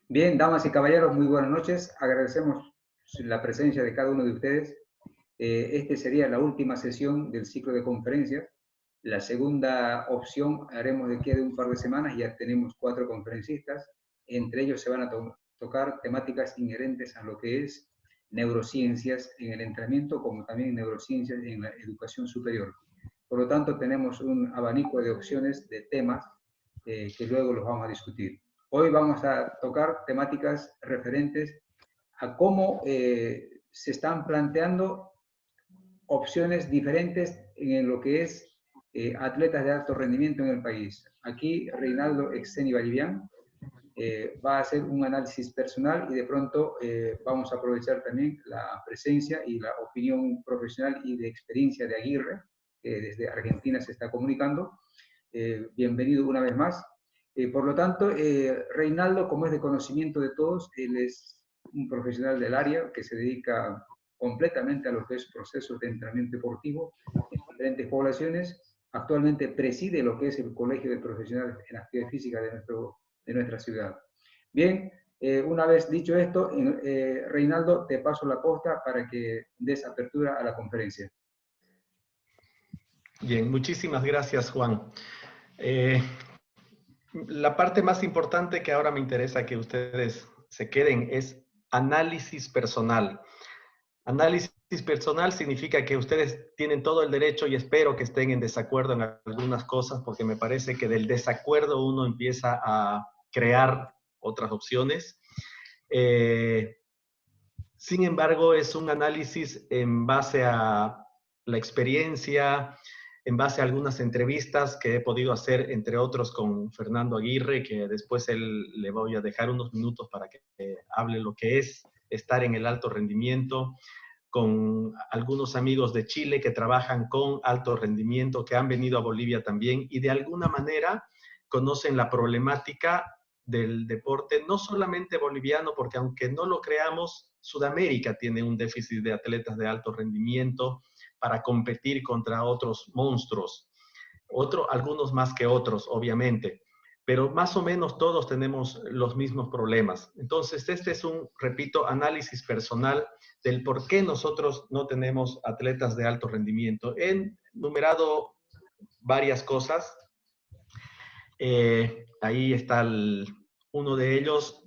Bien, damas y caballeros, muy buenas noches. Agradecemos la presencia de cada uno de ustedes. Este sería la última sesión del ciclo de conferencias. La segunda opción haremos de aquí a un par de semanas. Ya tenemos 4 conferencistas. Entre ellos se van a tocar temáticas inherentes a lo que es neurociencias en el entrenamiento, como también neurociencias en la educación superior. Por lo tanto, tenemos un abanico de opciones, de temas, que luego los vamos a discutir. Hoy vamos a tocar temáticas referentes a cómo se están planteando opciones diferentes en lo que es atletas de alto rendimiento en el país. Aquí Reinaldo Exeni Vallivian va a hacer un análisis personal y de pronto vamos a aprovechar también la presencia y la opinión profesional y de experiencia de Aguirre, que desde Argentina se está comunicando. Bienvenido una vez más. Por lo tanto, Reinaldo, como es de conocimiento de todos, él es un profesional del área que se dedica completamente a lo que es procesos de entrenamiento deportivo en diferentes poblaciones. Actualmente preside lo que es el Colegio de Profesionales en Actividad Física de nuestra ciudad. Bien, una vez dicho esto, Reinaldo, te paso la posta para que des apertura a la conferencia. Bien, muchísimas gracias, Juan. La parte más importante que ahora me interesa que ustedes se queden es análisis personal. Análisis personal significa que ustedes tienen todo el derecho y espero que estén en desacuerdo en algunas cosas, porque me parece que del desacuerdo uno empieza a crear otras opciones. Sin embargo, es un análisis en base a la experiencia, en base a algunas entrevistas que he podido hacer, entre otros con Fernando Aguirre, que después le voy a dejar unos minutos para que hable lo que es estar en el alto rendimiento, con algunos amigos de Chile que trabajan con alto rendimiento, que han venido a Bolivia también y de alguna manera conocen la problemática del deporte, no solamente boliviano, porque aunque no lo creamos, Sudamérica tiene un déficit de atletas de alto rendimiento para competir contra otros monstruos, algunos más que otros, obviamente, pero más o menos todos tenemos los mismos problemas. Entonces, este es un, repito, análisis personal del por qué nosotros no tenemos atletas de alto rendimiento. He numerado varias cosas. Ahí está uno de ellos,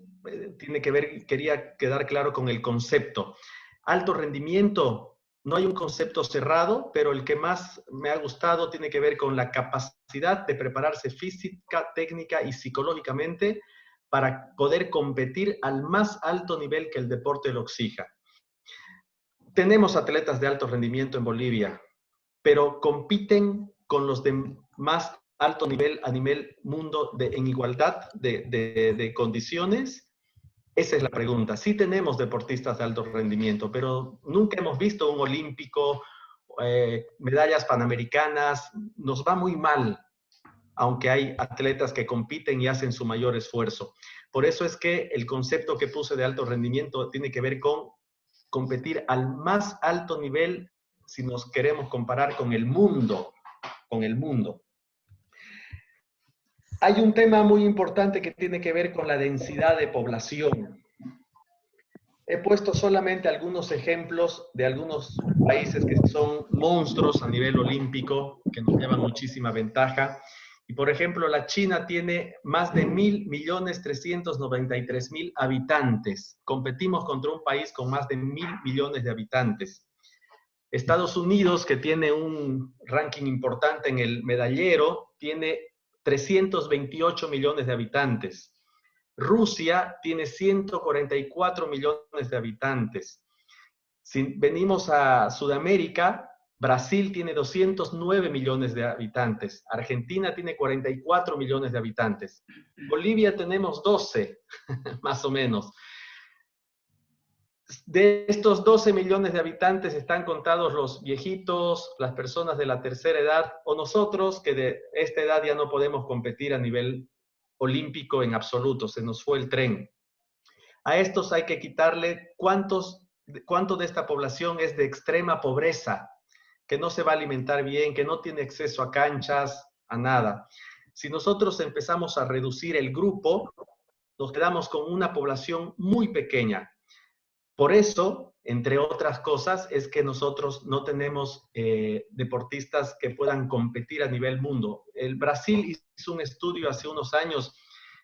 tiene que ver, quería quedar claro con el concepto. Alto rendimiento, no hay un concepto cerrado, pero el que más me ha gustado tiene que ver con la capacidad de prepararse física, técnica y psicológicamente para poder competir al más alto nivel que el deporte lo exija. Tenemos atletas de alto rendimiento en Bolivia, pero compiten con los de más alto nivel a nivel mundo en igualdad de condiciones. Esa es la pregunta. Sí tenemos deportistas de alto rendimiento, pero nunca hemos visto un olímpico, medallas panamericanas. Nos va muy mal, aunque hay atletas que compiten y hacen su mayor esfuerzo. Por eso es que el concepto que puse de alto rendimiento tiene que ver con competir al más alto nivel si nos queremos comparar con el mundo, con el mundo. Hay un tema muy importante que tiene que ver con la densidad de población. He puesto solamente algunos ejemplos de algunos países que son monstruos a nivel olímpico, que nos llevan muchísima ventaja. Y por ejemplo, la China tiene más de 1.393.000 habitantes. Competimos contra un país con más de 1.000 millones de habitantes. Estados Unidos, que tiene un ranking importante en el medallero, tiene 328 millones de habitantes. Rusia tiene 144 millones de habitantes. Si venimos a Sudamérica, Brasil tiene 209 millones de habitantes. Argentina tiene 44 millones de habitantes. Bolivia tenemos 12, más o menos. De estos 12 millones de habitantes están contados los viejitos, las personas de la tercera edad o nosotros que de esta edad ya no podemos competir a nivel olímpico en absoluto, se nos fue el tren. A estos hay que quitarle cuánto de esta población es de extrema pobreza, que no se va a alimentar bien, que no tiene acceso a canchas, a nada. Si nosotros empezamos a reducir el grupo, nos quedamos con una población muy pequeña. Por eso, entre otras cosas, es que nosotros no tenemos deportistas que puedan competir a nivel mundo. El Brasil hizo un estudio hace unos años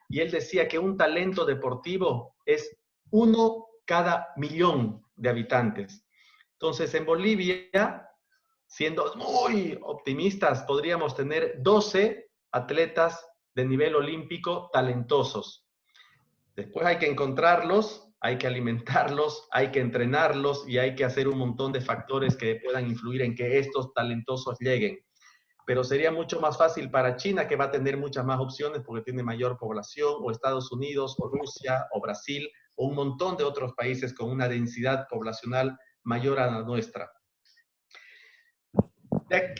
y él decía que un talento deportivo es 1 cada 1.000.000 de habitantes. Entonces, en Bolivia, siendo muy optimistas, podríamos tener 12 atletas de nivel olímpico talentosos. Después hay que encontrarlos, hay que alimentarlos, hay que entrenarlos y hay que hacer un montón de factores que puedan influir en que estos talentosos lleguen. Pero sería mucho más fácil para China, que va a tener muchas más opciones porque tiene mayor población, o Estados Unidos, o Rusia, o Brasil, o un montón de otros países con una densidad poblacional mayor a la nuestra.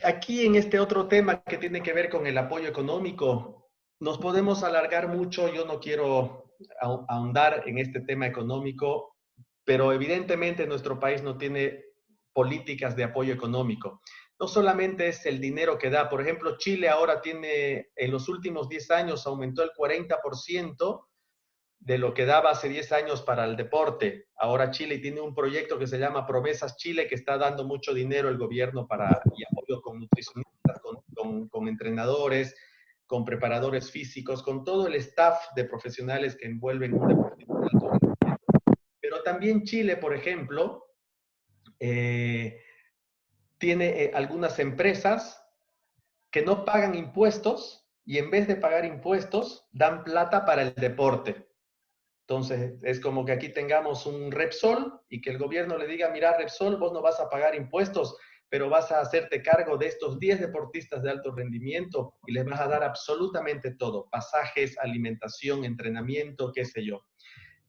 Aquí en este otro tema que tiene que ver con el apoyo económico, nos podemos alargar mucho. Yo no quiero ahondar en este tema económico, pero evidentemente nuestro país no tiene políticas de apoyo económico. No solamente es el dinero que da. Por ejemplo, Chile ahora tiene, en los últimos 10 años, aumentó el 40% de lo que daba hace 10 años para el deporte. Ahora Chile tiene un proyecto que se llama Promesas Chile, que está dando mucho dinero el gobierno y apoyo con nutricionistas, con entrenadores, con preparadores físicos, con todo el staff de profesionales que envuelven un deportista de alto rendimiento. Pero también Chile, por ejemplo, tiene algunas empresas que no pagan impuestos y en vez de pagar impuestos, dan plata para el deporte. Entonces, es como que aquí tengamos un Repsol y que el gobierno le diga, mira, Repsol, vos no vas a pagar impuestos, pero vas a hacerte cargo de estos 10 deportistas de alto rendimiento y les vas a dar absolutamente todo, pasajes, alimentación, entrenamiento, qué sé yo.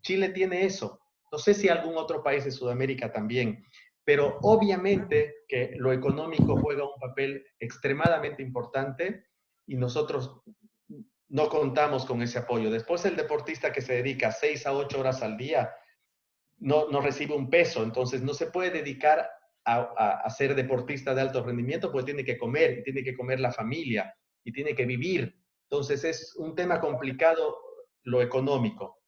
Chile tiene eso. No sé si algún otro país de Sudamérica también, pero obviamente que lo económico juega un papel extremadamente importante y nosotros no contamos con ese apoyo. Después el deportista que se dedica 6 a 8 horas al día no recibe un peso, entonces no se puede dedicar a ser deportista de alto rendimiento porque tiene que comer, y tiene que comer la familia, y tiene que vivir. Entonces es un tema complicado lo económico.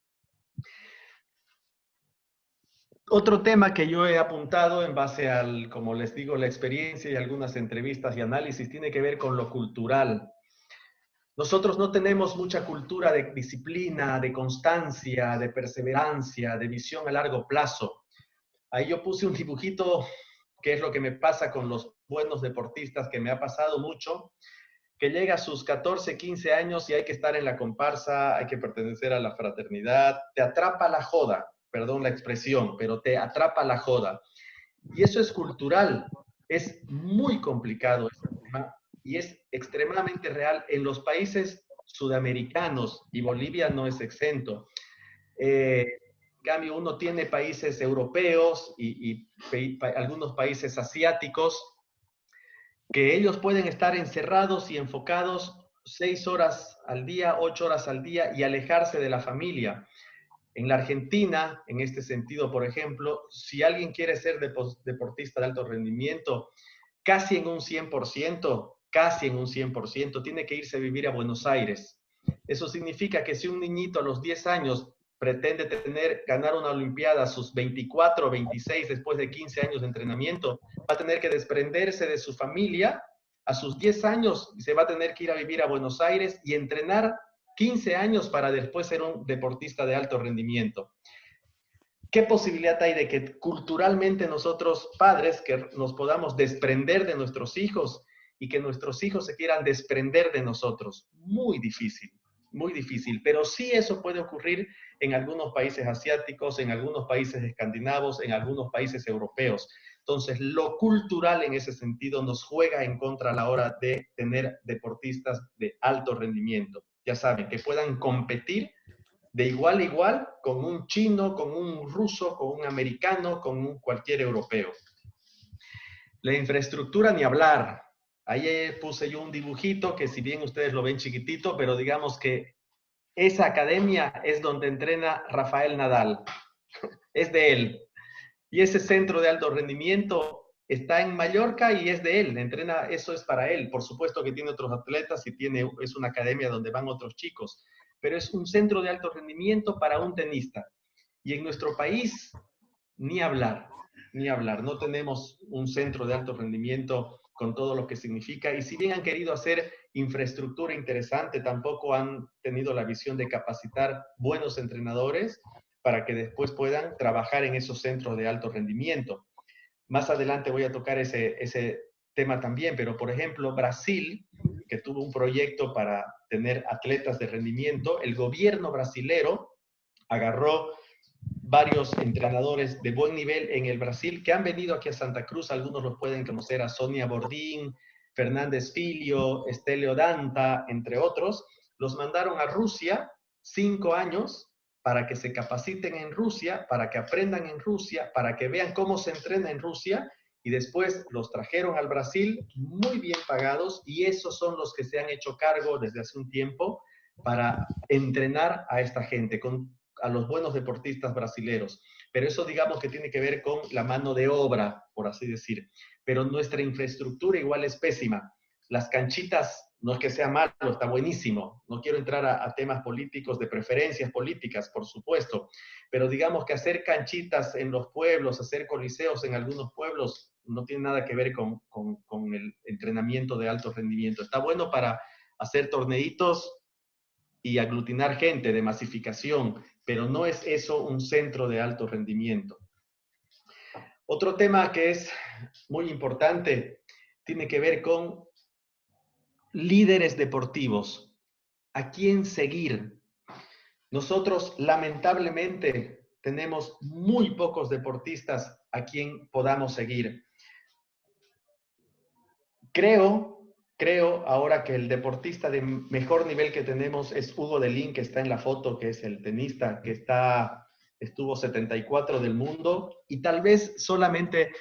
Otro tema que yo he apuntado en base al, como les digo, la experiencia y algunas entrevistas y análisis, tiene que ver con lo cultural. Nosotros no tenemos mucha cultura de disciplina, de constancia, de perseverancia, de visión a largo plazo. Ahí yo puse un dibujito, que es lo que me pasa con los buenos deportistas, que me ha pasado mucho, que llega a sus 14, 15 años y hay que estar en la comparsa, hay que pertenecer a la fraternidad, te atrapa la joda, perdón la expresión, pero te atrapa la joda. Y eso es cultural, es muy complicado este tema y es extremadamente real en los países sudamericanos, y Bolivia no es exento. En cambio, uno tiene países europeos y algunos países asiáticos que ellos pueden estar encerrados y enfocados 6 horas al día, 8 horas al día y alejarse de la familia. En la Argentina, en este sentido, por ejemplo, si alguien quiere ser deportista de alto rendimiento, casi en un 100%, tiene que irse a vivir a Buenos Aires. Eso significa que si un niñito a los 10 años pretende ganar una olimpiada a sus 24 o 26 después de 15 años de entrenamiento, va a tener que desprenderse de su familia a sus 10 años y se va a tener que ir a vivir a Buenos Aires y entrenar 15 años para después ser un deportista de alto rendimiento. ¿Qué posibilidad hay de que culturalmente nosotros, padres, que nos podamos desprender de nuestros hijos y que nuestros hijos se quieran desprender de nosotros? Muy difícil, pero sí eso puede ocurrir en algunos países asiáticos, en algunos países escandinavos, en algunos países europeos. Entonces, lo cultural en ese sentido nos juega en contra a la hora de tener deportistas de alto rendimiento. Ya saben, que puedan competir de igual a igual con un chino, con un ruso, con un americano, con cualquier europeo. La infraestructura ni hablar. Ahí puse yo un dibujito que si bien ustedes lo ven chiquitito, pero digamos que esa academia es donde entrena Rafael Nadal. Es de él. Y ese centro de alto rendimiento está en Mallorca y es de él. Entrena, eso es para él. Por supuesto que tiene otros atletas y es una academia donde van otros chicos. pero es un centro de alto rendimiento para un tenista. Y en nuestro país, ni hablar, ni hablar. No tenemos un centro de alto rendimiento con todo lo que significa. Y si bien han querido hacer infraestructura interesante, tampoco han tenido la visión de capacitar buenos entrenadores para que después puedan trabajar en esos centros de alto rendimiento. Más adelante voy a tocar ese tema también, pero por ejemplo, Brasil, que tuvo un proyecto para tener atletas de rendimiento, el gobierno brasilero agarró varios entrenadores de buen nivel en el Brasil que han venido aquí a Santa Cruz. Algunos los pueden conocer, a Sonia Bordín, Fernández Filio, Estelio Danta, entre otros. Los mandaron a Rusia 5 años para que se capaciten en Rusia, para que aprendan en Rusia, para que vean cómo se entrena en Rusia, y después los trajeron al Brasil muy bien pagados, y esos son los que se han hecho cargo desde hace un tiempo para entrenar a esta gente, a los buenos deportistas brasileros. Pero eso digamos que tiene que ver con la mano de obra, por así decir. Pero nuestra infraestructura igual es pésima. Las canchitas, no es que sea malo, está buenísimo. No quiero entrar a temas políticos, de preferencias políticas, por supuesto. Pero digamos que hacer canchitas en los pueblos, hacer coliseos en algunos pueblos, no tiene nada que ver con el entrenamiento de alto rendimiento. Está bueno para hacer torneitos y aglutinar gente de masificación, pero no es eso un centro de alto rendimiento. Otro tema que es muy importante tiene que ver con líderes deportivos. ¿A quién seguir? Nosotros, lamentablemente, tenemos muy pocos deportistas a quien podamos seguir. Creo ahora que el deportista de mejor nivel que tenemos es Hugo Delín, que está en la foto, que es el tenista que estuvo 74 del mundo, y tal vez solamente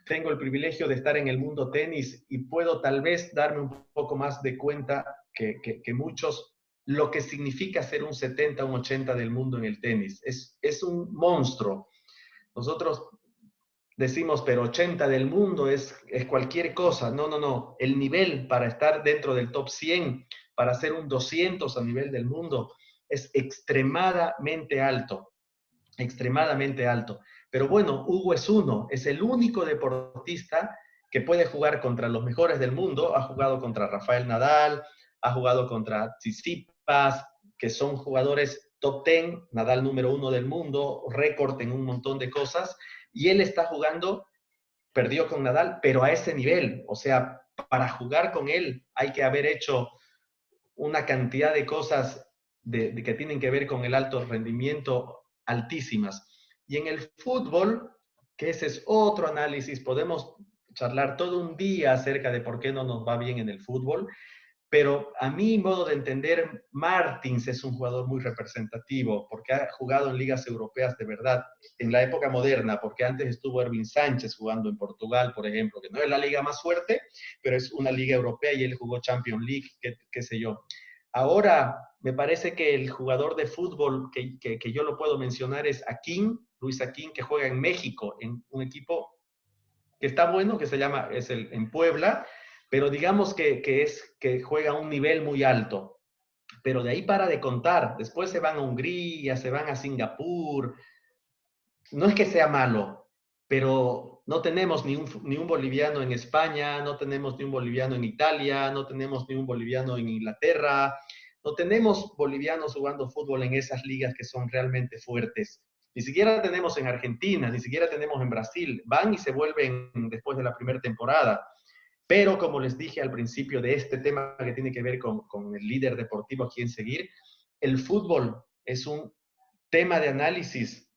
tengo el privilegio de estar en el mundo tenis y puedo tal vez darme un poco más de cuenta que muchos lo que significa ser un 70, un 80 del mundo en el tenis. Es un monstruo. Nosotros decimos, pero 80 del mundo es cualquier cosa. No. El nivel para estar dentro del top 100, para ser un 200 a nivel del mundo, es extremadamente alto. Extremadamente alto. Pero bueno, Hugo es el único deportista que puede jugar contra los mejores del mundo. Ha jugado contra Rafael Nadal, ha jugado contra Tsitsipas, que son jugadores top 10, Nadal número 1 del mundo, récord en un montón de cosas, y él está jugando, perdió con Nadal, pero a ese nivel. O sea, para jugar con él hay que haber hecho una cantidad de cosas que tienen que ver con el alto rendimiento altísimas. Y en el fútbol, que ese es otro análisis, podemos charlar todo un día acerca de por qué no nos va bien en el fútbol, pero a mi modo de entender, Martins es un jugador muy representativo, porque ha jugado en ligas europeas de verdad, en la época moderna, porque antes estuvo Ervin Sánchez jugando en Portugal, por ejemplo, que no es la liga más fuerte, pero es una liga europea y él jugó Champions League, qué sé yo. Ahora, me parece que el jugador de fútbol que yo lo puedo mencionar es Luis Aquín, que juega en México, en un equipo que está bueno, que se llama, en Puebla, pero digamos que juega a un nivel muy alto. Pero de ahí para de contar. Después se van a Hungría, se van a Singapur. No es que sea malo, pero no tenemos ni un boliviano en España, no tenemos ni un boliviano en Italia, no tenemos ni un boliviano en Inglaterra, no tenemos bolivianos jugando fútbol en esas ligas que son realmente fuertes. Ni siquiera tenemos en Argentina, ni siquiera tenemos en Brasil. Van y se vuelven después de la primera temporada. Pero como les dije al principio de este tema que tiene que ver con el líder deportivo a quien seguir, el fútbol es un tema de análisis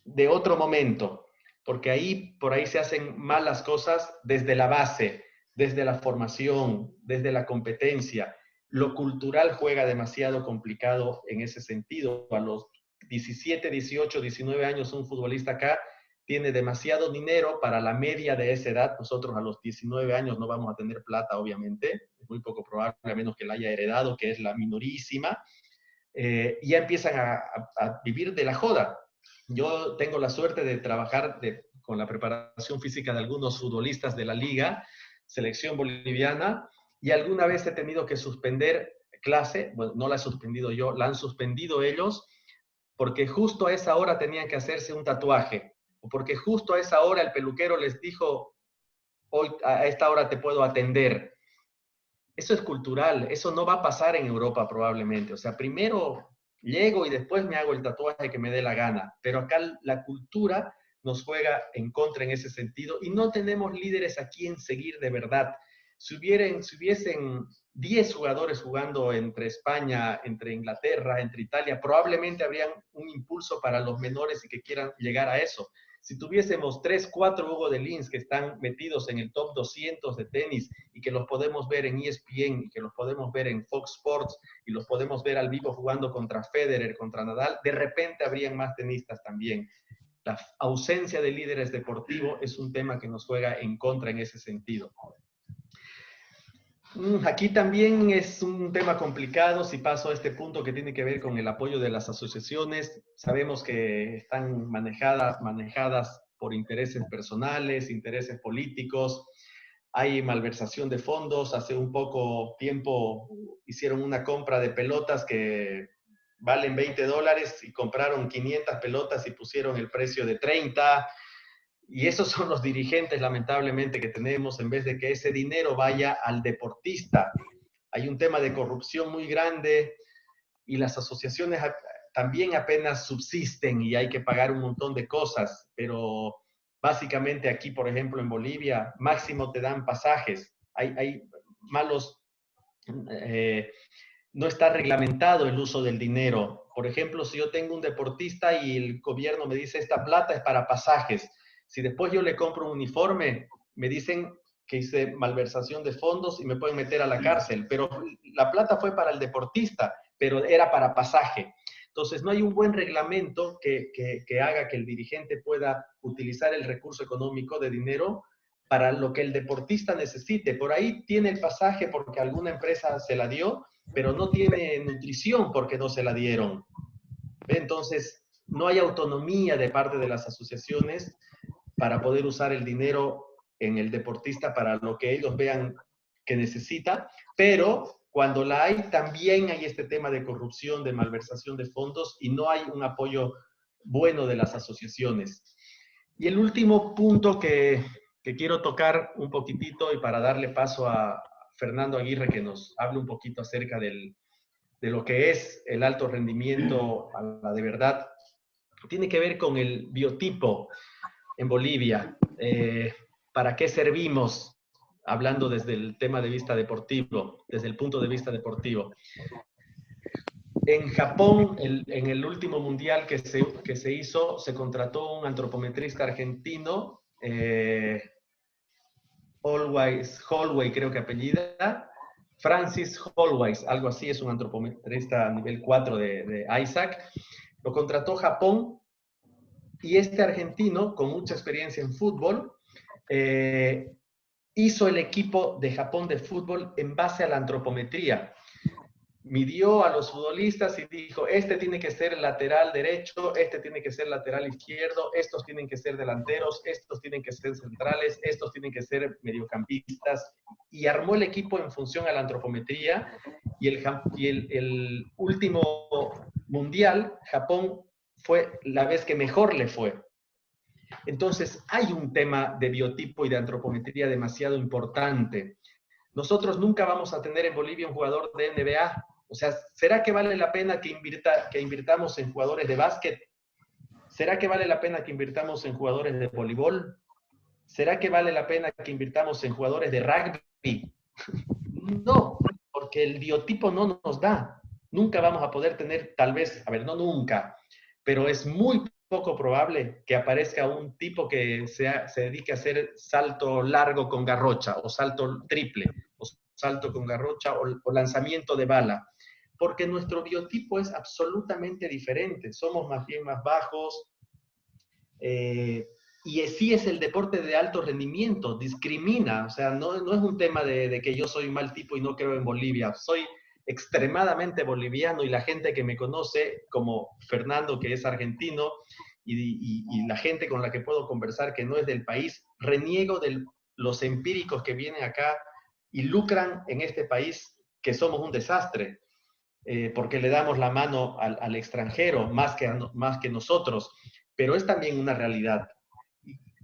de otro momento, porque por ahí se hacen mal las cosas desde la base, desde la formación, desde la competencia. Lo cultural juega demasiado complicado en ese sentido. A los 17, 18, 19 años un futbolista acá tiene demasiado dinero para la media de esa edad. Nosotros a los 19 años no vamos a tener plata, obviamente. Es muy poco probable, a menos que la haya heredado, que es la minorísima. Y ya empiezan a vivir de la joda. Yo tengo la suerte de trabajar con la preparación física de algunos futbolistas de la liga, selección boliviana, y alguna vez he tenido que suspender clase, bueno, no la he suspendido yo, la han suspendido ellos, porque justo a esa hora tenían que hacerse un tatuaje, o porque justo a esa hora el peluquero les dijo, hoy a esta hora te puedo atender. Eso es cultural, eso no va a pasar en Europa probablemente. O sea, primero llego y después me hago el tatuaje que me dé la gana. Pero acá la cultura nos juega en contra en ese sentido y no tenemos líderes a quien seguir de verdad. Si hubiesen 10 jugadores jugando entre España, entre Inglaterra, entre Italia, probablemente habrían un impulso para los menores y que quieran llegar a eso. Si tuviésemos 3, 4 Hugo de Lins que están metidos en el top 200 de tenis y que los podemos ver en ESPN y que los podemos ver en Fox Sports y los podemos ver al vivo jugando contra Federer, contra Nadal, de repente habrían más tenistas también. La ausencia de líderes deportivos es un tema que nos juega en contra en ese sentido. Aquí también es un tema complicado, si paso a este punto que tiene que ver con el apoyo de las asociaciones. Sabemos que están manejadas por intereses personales, intereses políticos. Hay malversación de fondos. Hace un poco tiempo hicieron una compra de pelotas que valen $20 y compraron 500 pelotas y pusieron el precio de 30. Y esos son los dirigentes, lamentablemente, que tenemos, en vez de que ese dinero vaya al deportista. Hay un tema de corrupción muy grande y las asociaciones también apenas subsisten y hay que pagar un montón de cosas, pero básicamente aquí, por ejemplo, en Bolivia, máximo te dan pasajes. Hay malos... no está reglamentado el uso del dinero. Por ejemplo, si yo tengo un deportista y el gobierno me dice, esta plata es para pasajes. Si después yo le compro un uniforme, me dicen que hice malversación de fondos y me pueden meter a la cárcel. Pero la plata fue para el deportista, pero era para pasaje. Entonces, no hay un buen reglamento que haga que el dirigente pueda utilizar el recurso económico de dinero para lo que el deportista necesite. Por ahí tiene el pasaje porque alguna empresa se la dio, pero no tiene nutrición porque no se la dieron. Entonces, no hay autonomía de parte de las asociaciones para poder usar el dinero en el deportista para lo que ellos vean que necesita, pero cuando la hay, también hay este tema de corrupción, de malversación de fondos y no hay un apoyo bueno de las asociaciones. Y el último punto que quiero tocar un poquitito y para darle paso a Fernando Aguirre que nos hable un poquito acerca de lo que es el alto rendimiento a la de verdad, tiene que ver con el biotipo en Bolivia. ¿Para qué servimos? Hablando desde el tema de vista deportivo, desde el punto de vista deportivo. En Japón, en el último mundial que se hizo, se contrató un antropometrista argentino, Holloway creo que apellida, Francis Holloway, algo así, es un antropometrista a nivel 4 de Isaac. Lo contrató Japón y este argentino, con mucha experiencia en fútbol, hizo el equipo de Japón de fútbol en base a la antropometría. Midió a los futbolistas y dijo, este tiene que ser lateral derecho, este tiene que ser lateral izquierdo, estos tienen que ser delanteros, estos tienen que ser centrales, estos tienen que ser mediocampistas, y armó el equipo en función a la antropometría, y el último mundial, Japón fue la vez que mejor le fue. Entonces, hay un tema de biotipo y de antropometría demasiado importante. Nosotros nunca vamos a tener en Bolivia un jugador de NBA. O sea, ¿será que vale la pena que invirtamos en jugadores de básquet? ¿Será que vale la pena que invirtamos en jugadores de voleibol? ¿Será que vale la pena que invirtamos en jugadores de rugby? No, porque el biotipo no nos da. Nunca vamos a poder tener, tal vez, a ver, no nunca, pero es muy poco probable que aparezca un tipo que se dedique a hacer salto largo con garrocha, o salto triple, o salto con garrocha, o lanzamiento de bala, porque nuestro biotipo es absolutamente diferente. Somos más bien más bajos, y así es el deporte de alto rendimiento, discrimina. O sea, no es un tema de que yo soy un mal tipo y no creo en Bolivia. Soy extremadamente boliviano y la gente que me conoce, como Fernando, que es argentino, y la gente con la que puedo conversar que no es del país, reniego de los empíricos que vienen acá y lucran en este país, que somos un desastre. porque le damos la mano al extranjero más que nosotros, pero es también una realidad.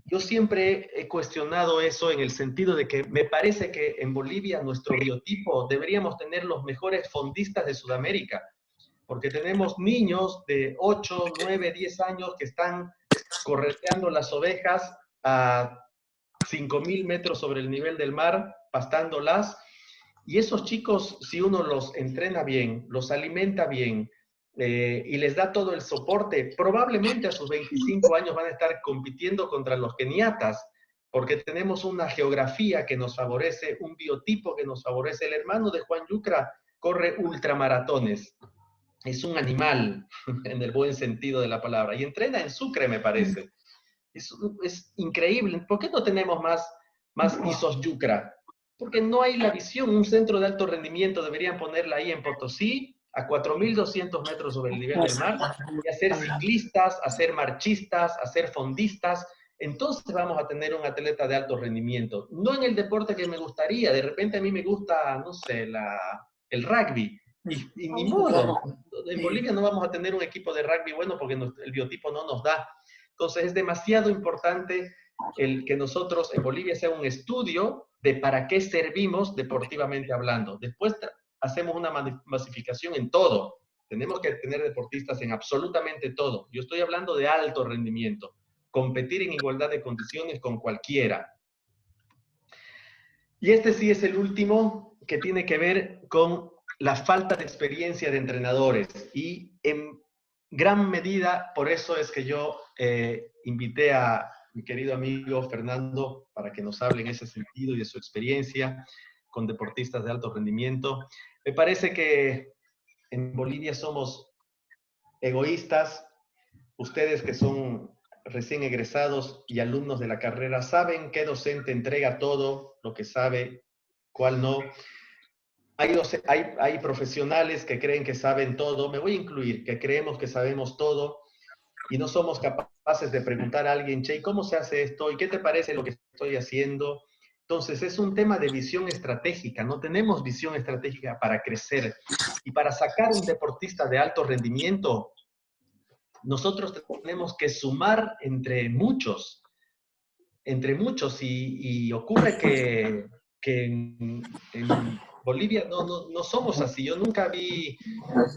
Yo siempre he cuestionado eso en el sentido de que me parece que en Bolivia nuestro biotipo deberíamos tener los mejores fondistas de Sudamérica, porque tenemos niños de 8, 9, 10 años que están correteando las ovejas a 5.000 metros sobre el nivel del mar, pastándolas, y esos chicos, si uno los entrena bien, los alimenta bien y les da todo el soporte, probablemente a sus 25 años van a estar compitiendo contra los keniatas, porque tenemos una geografía que nos favorece, un biotipo que nos favorece. El hermano de Juan Yucra corre ultramaratones. Es un animal, en el buen sentido de la palabra, y entrena en Sucre, me parece. Es increíble. ¿Por qué no tenemos más ISOs Yucra? Porque no hay la visión. Un centro de alto rendimiento deberían ponerla ahí en Potosí, a 4.200 metros sobre el nivel del mar, y hacer ciclistas, hacer marchistas, hacer fondistas. Entonces vamos a tener un atleta de alto rendimiento. No en el deporte que me gustaría. De repente a mí me gusta, no sé, el rugby. Y ni modo. En Bolivia no vamos a tener un equipo de rugby bueno porque el biotipo no nos da. Entonces es demasiado importante el que nosotros en Bolivia sea un estudio de para qué servimos deportivamente hablando. Después hacemos una masificación en todo. Tenemos que tener deportistas en absolutamente todo. Yo estoy hablando de alto rendimiento. Competir en igualdad de condiciones con cualquiera. Y este sí es el último, que tiene que ver con la falta de experiencia de entrenadores. Y en gran medida, por eso es que yo invité a mi querido amigo Fernando para que nos hable en ese sentido y de su experiencia con deportistas de alto rendimiento. Me parece que en Bolivia somos egoístas. Ustedes que son recién egresados y alumnos de la carrera saben qué docente entrega todo lo que sabe, cuál no. Hay profesionales que creen que saben todo, me voy a incluir, que creemos que sabemos todo y no somos capaces de preguntar a alguien, che, ¿cómo se hace esto? ¿Y qué te parece lo que estoy haciendo? Entonces, es un tema de visión estratégica. No tenemos visión estratégica para crecer. Y para sacar un deportista de alto rendimiento, nosotros tenemos que sumar entre muchos, y ocurre que en Bolivia no somos así. Yo nunca vi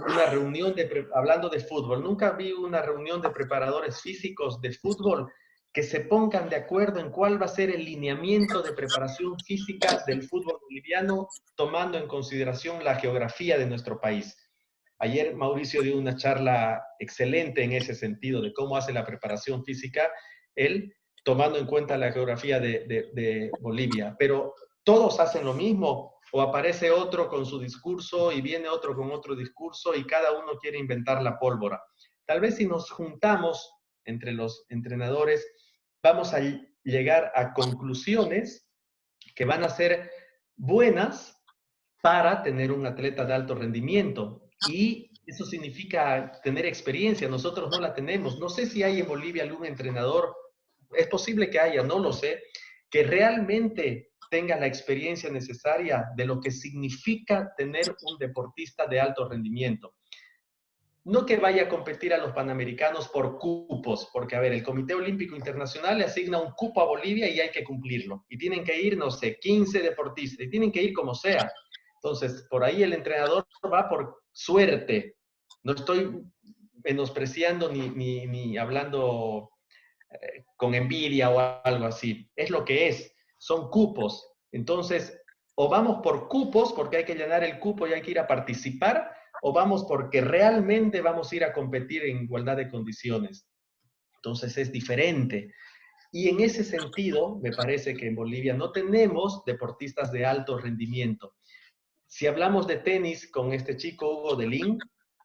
una reunión hablando de fútbol, nunca vi una reunión de preparadores físicos de fútbol que se pongan de acuerdo en cuál va a ser el lineamiento de preparación física del fútbol boliviano, tomando en consideración la geografía de nuestro país. Ayer Mauricio dio una charla excelente en ese sentido de cómo hace la preparación física, él tomando en cuenta la geografía de Bolivia. Pero todos hacen lo mismo, o aparece otro con su discurso y viene otro con otro discurso y cada uno quiere inventar la pólvora. Tal vez si nos juntamos entre los entrenadores, vamos a llegar a conclusiones que van a ser buenas para tener un atleta de alto rendimiento. Y eso significa tener experiencia. Nosotros no la tenemos. No sé si hay en Bolivia algún entrenador, es posible que haya, no lo sé, que realmente tenga la experiencia necesaria de lo que significa tener un deportista de alto rendimiento. No que vaya a competir a los Panamericanos por cupos, porque, a ver, el Comité Olímpico Internacional le asigna un cupo a Bolivia y hay que cumplirlo. Y tienen que ir, no sé, 15 deportistas, y tienen que ir como sea. Entonces, por ahí el entrenador va por suerte. No estoy menospreciando ni hablando con envidia o algo así. Es lo que es. Son cupos. Entonces, o vamos por cupos, porque hay que llenar el cupo y hay que ir a participar, o vamos porque realmente vamos a ir a competir en igualdad de condiciones. Entonces es diferente. Y en ese sentido, me parece que en Bolivia no tenemos deportistas de alto rendimiento. Si hablamos de tenis con este chico Hugo Delín,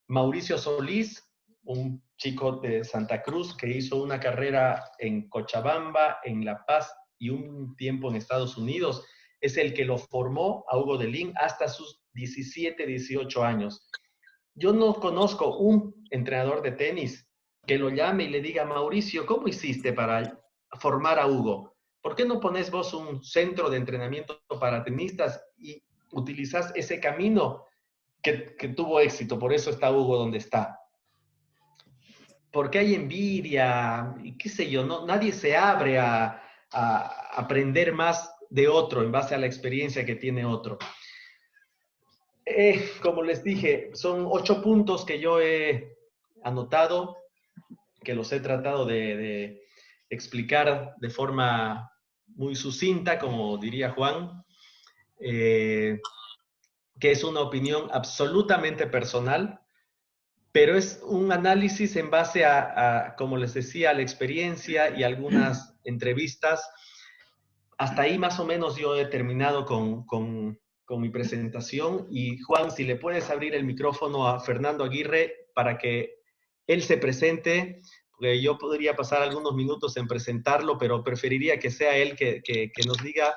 Mauricio Solís, un chico de Santa Cruz que hizo una carrera en Cochabamba, en La Paz y un tiempo en Estados Unidos, es el que lo formó a Hugo Delín hasta sus 17, 18 años. Yo no conozco un entrenador de tenis que lo llame y le diga, Mauricio, ¿cómo hiciste para formar a Hugo? ¿Por qué no pones vos un centro de entrenamiento para tenistas y utilizás ese camino que tuvo éxito, por eso está Hugo donde está. Porque hay envidia, y qué sé yo, no, nadie se abre a aprender más de otro en base a la experiencia que tiene otro. Como les dije, son 8 puntos que yo he anotado, que los he tratado de explicar de forma muy sucinta, como diría Juan, que es una opinión absolutamente personal, pero es un análisis en base como les decía, a la experiencia y algunas entrevistas. Hasta ahí más o menos yo he terminado con mi presentación. Y Juan, si le puedes abrir el micrófono a Fernando Aguirre para que él se presente, porque yo podría pasar algunos minutos en presentarlo, pero preferiría que sea él que nos diga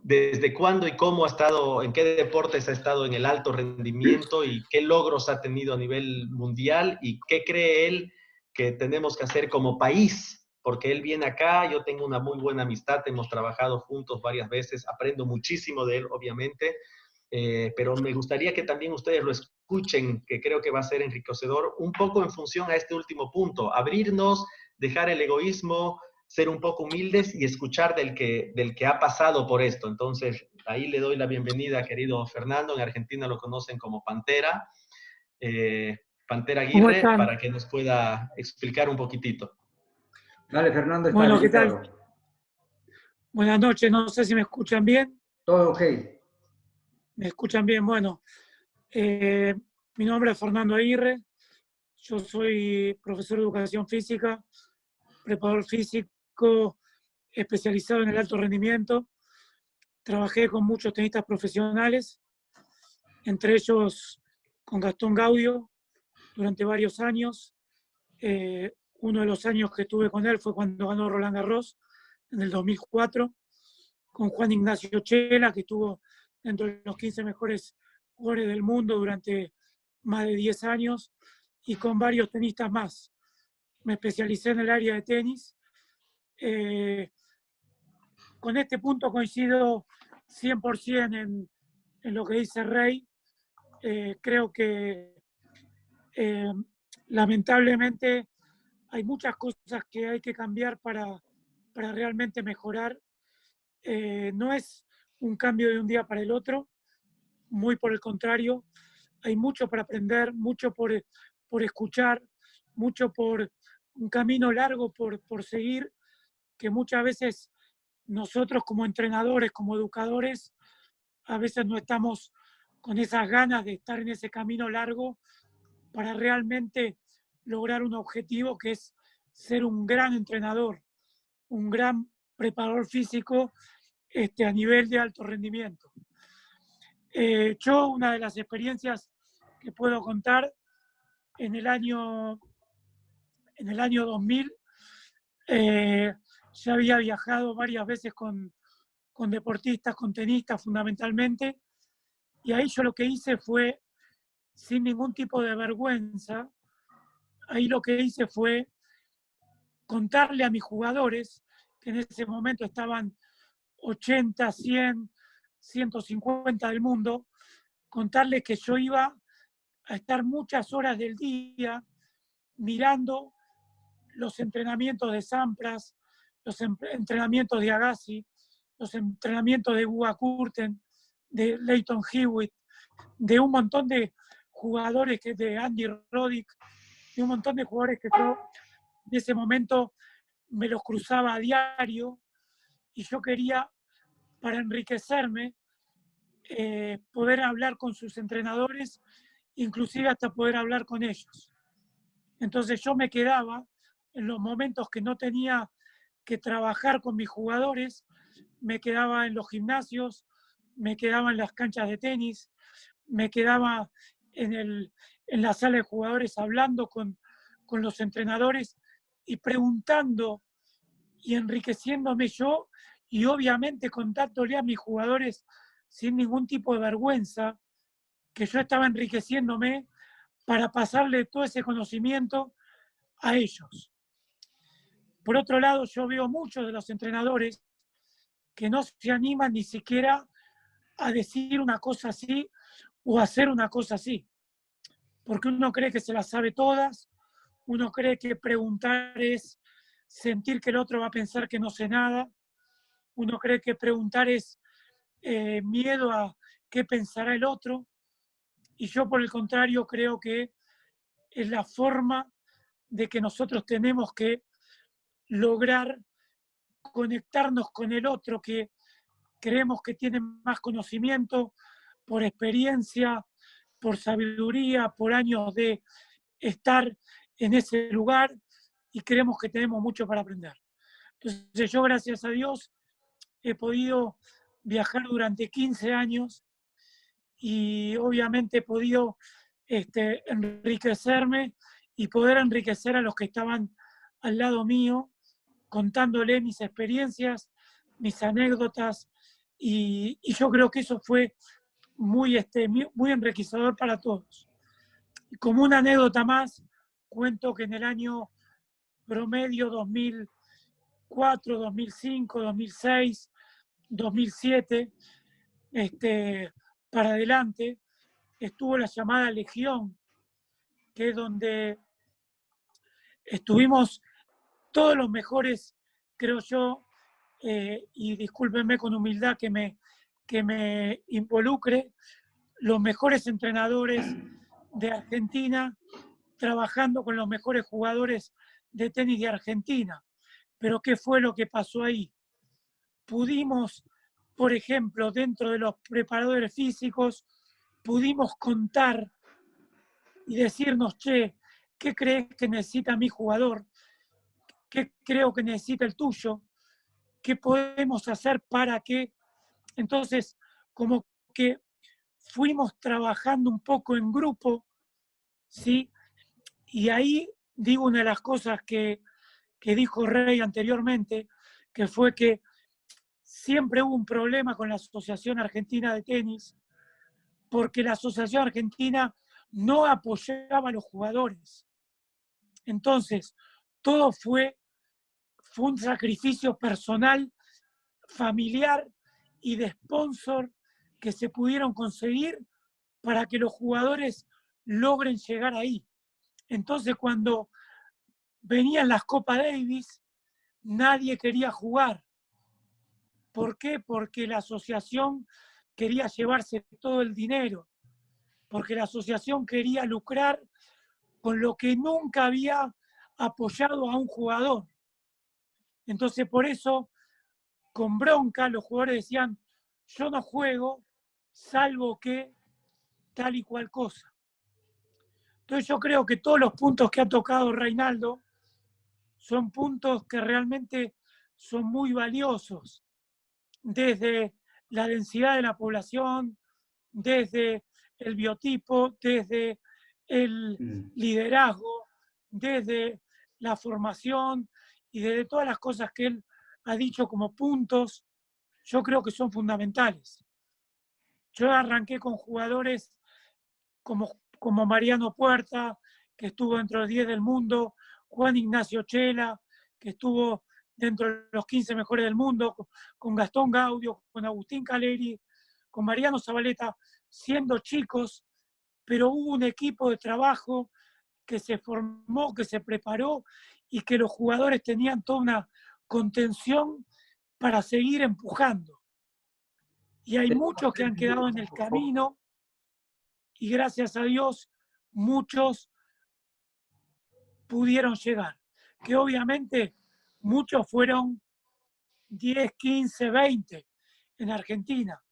desde cuándo y cómo ha estado, en qué deportes ha estado en el alto rendimiento y qué logros ha tenido a nivel mundial y qué cree él que tenemos que hacer como país, porque él viene acá, yo tengo una muy buena amistad, hemos trabajado juntos varias veces, aprendo muchísimo de él, obviamente, pero me gustaría que también ustedes lo escuchen, que creo que va a ser enriquecedor, un poco en función a este último punto, abrirnos, dejar el egoísmo, ser un poco humildes y escuchar del que ha pasado por esto. Entonces, ahí le doy la bienvenida, querido Fernando. En Argentina lo conocen como Pantera, Pantera ¿Cómo Aguirre, están? para que nos pueda explicar un poquitito. Dale, Fernando, está Bueno, ¿qué tal? habilitado. Buenas noches, no sé si me escuchan bien. Todo ok. ¿Me escuchan bien? Bueno, mi nombre es Fernando Aguirre, yo soy profesor de educación física, preparador físico especializado en el alto rendimiento. Trabajé con muchos tenistas profesionales, entre ellos con Gastón Gaudio durante varios años. Uno de los años que estuve con él fue cuando ganó Roland Garros en el 2004, con Juan Ignacio Chela, que estuvo dentro de los 15 mejores jugadores del mundo durante más de 10 años, y con varios tenistas más. Me especialicé en el área de tenis. Con este punto coincido 100% en lo que dice Rey. Creo que lamentablemente hay muchas cosas que hay que cambiar para realmente mejorar. No es un cambio de un día para el otro, muy por el contrario, hay mucho para aprender, mucho por escuchar, mucho por un camino largo por seguir, que muchas veces nosotros como entrenadores, como educadores, a veces no estamos con esas ganas de estar en ese camino largo para realmente lograr un objetivo que es ser un gran entrenador, un gran preparador físico a nivel de alto rendimiento. Yo, una de las experiencias que puedo contar, en el año 2000, ya había viajado varias veces con deportistas, con tenistas fundamentalmente, y ahí yo lo que hice fue, sin ningún tipo de vergüenza, ahí lo que hice fue contarle a mis jugadores, que en ese momento estaban 80, 100, 150 del mundo, contarles que yo iba a estar muchas horas del día mirando los entrenamientos de Sampras, los entrenamientos de Agassi, los entrenamientos de Guga Kurten, de Leighton Hewitt, de un montón de jugadores, de Andy Roddick, de un montón de jugadores que yo en ese momento me los cruzaba a diario, y yo quería, para enriquecerme, poder hablar con sus entrenadores, inclusive hasta poder hablar con ellos. Entonces yo me quedaba en los momentos que no tenía que trabajar con mis jugadores, me quedaba en los gimnasios, me quedaba en las canchas de tenis, me quedaba en la sala de jugadores hablando con los entrenadores y preguntando y enriqueciéndome yo, y obviamente contándole a mis jugadores sin ningún tipo de vergüenza que yo estaba enriqueciéndome para pasarle todo ese conocimiento a ellos. Por otro lado, yo veo muchos de los entrenadores que no se animan ni siquiera a decir una cosa así o hacer una cosa así. Porque uno cree que se las sabe todas, uno cree que preguntar es sentir que el otro va a pensar que no sé nada, uno cree que preguntar es miedo a qué pensará el otro, y yo por el contrario creo que es la forma de que nosotros tenemos que lograr conectarnos con el otro, que creemos que tiene más conocimiento por experiencia, por sabiduría, por años de estar en ese lugar, y creemos que tenemos mucho para aprender. Entonces yo, gracias a Dios, he podido viajar durante 15 años y obviamente he podido enriquecerme y poder enriquecer a los que estaban al lado mío, contándole mis experiencias, mis anécdotas, y yo creo que eso fue muy enriquecedor para todos. Y como una anécdota más, cuento que en el año promedio 2004, 2005, 2006, 2007, para adelante, estuvo la llamada Legión, que es donde estuvimos todos los mejores, creo yo, y discúlpenme con humildad que me involucre, los mejores entrenadores de Argentina, trabajando con los mejores jugadores de tenis de Argentina. Pero ¿qué fue lo que pasó ahí? Pudimos, por ejemplo, dentro de los preparadores físicos, pudimos contar y decirnos, che, ¿qué crees que necesita mi jugador? ¿Qué creo que necesita el tuyo? ¿Qué podemos hacer para que? Entonces, como que fuimos trabajando un poco en grupo, ¿sí? Y ahí digo una de las cosas que dijo Rey anteriormente, que fue que siempre hubo un problema con la Asociación Argentina de Tenis, porque la Asociación Argentina no apoyaba a los jugadores. Entonces, todo fue un sacrificio personal, familiar y de sponsor que se pudieron conseguir para que los jugadores logren llegar ahí. Entonces, cuando venían las Copa Davis, nadie quería jugar. ¿Por qué? Porque la asociación quería llevarse todo el dinero, porque la asociación quería lucrar con lo que nunca había apoyado a un jugador. Entonces, por eso, con bronca, los jugadores decían, yo no juego, salvo que tal y cual cosa. Entonces yo creo que todos los puntos que ha tocado Reinaldo son puntos que realmente son muy valiosos, desde la densidad de la población, desde el biotipo, desde el liderazgo, desde la formación y desde todas las cosas que él ha dicho como puntos, yo creo que son fundamentales. Yo arranqué con jugadores como Mariano Puerta, que estuvo dentro de los 10 del mundo, Juan Ignacio Chela, que estuvo dentro de los 15 mejores del mundo, con Gastón Gaudio, con Agustín Caleri, con Mariano Zabaleta, siendo chicos, pero hubo un equipo de trabajo que se formó, que se preparó y que los jugadores tenían toda una contención para seguir empujando. Y hay muchos que han quedado en el camino y gracias a Dios muchos pudieron llegar. Que obviamente muchos fueron 10, 15, 20 en Argentina,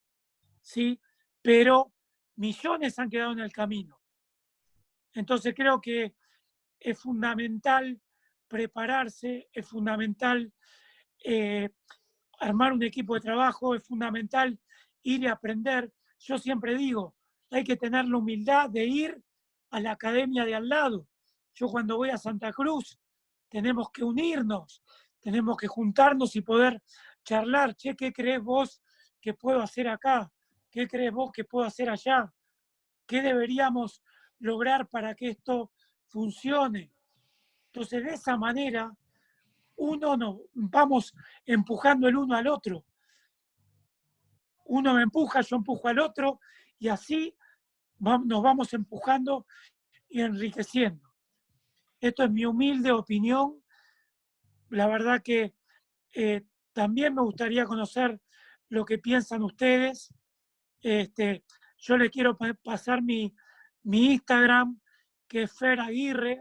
¿sí? Pero millones han quedado en el camino. Entonces creo que es fundamental prepararse, es fundamental armar un equipo de trabajo, es fundamental ir y aprender. Yo siempre digo, hay que tener la humildad de ir a la academia de al lado. Yo cuando voy a Santa Cruz, tenemos que unirnos, tenemos que juntarnos y poder charlar. Che, ¿qué crees vos que puedo hacer acá? ¿Qué crees vos que puedo hacer allá? ¿Qué deberíamos lograr para que esto funcione? Entonces, de esa manera, uno nos vamos empujando el uno al otro. Uno me empuja, yo empujo al otro, y así nos vamos empujando y enriqueciendo. Esto es mi humilde opinión. La verdad que también me gustaría conocer lo que piensan ustedes. Yo les quiero pasar mi Instagram, que es Fer Aguirre,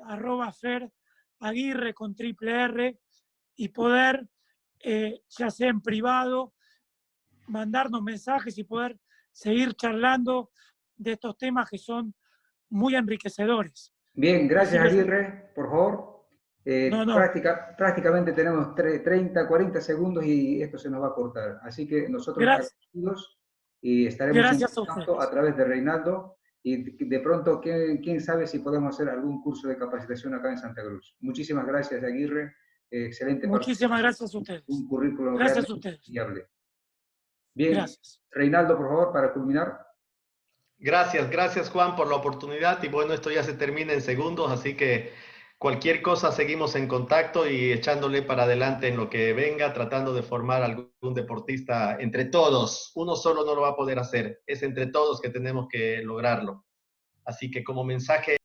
@Fer Aguirre con triple R, y poder, ya sea en privado, mandarnos mensajes y poder seguir charlando de estos temas que son muy enriquecedores. Bien, gracias Que, Aguirre, por favor. no. Prácticamente tenemos 30, 40 segundos y esto se nos va a cortar. Así que nosotros agradecidos y estaremos en contacto a través de Reinaldo y de pronto, quién sabe si podemos hacer algún curso de capacitación acá en Santa Cruz. Muchísimas gracias Aguirre, excelente. Muchísimas gracias a ustedes. Un currículum gracias a ustedes. fiable. Bien, gracias. Reinaldo, por favor, para culminar. Gracias Juan por la oportunidad y bueno, esto ya se termina en segundos, así que cualquier cosa seguimos en contacto y echándole para adelante en lo que venga, tratando de formar algún deportista entre todos. Uno solo no lo va a poder hacer, es entre todos que tenemos que lograrlo. Así que como mensaje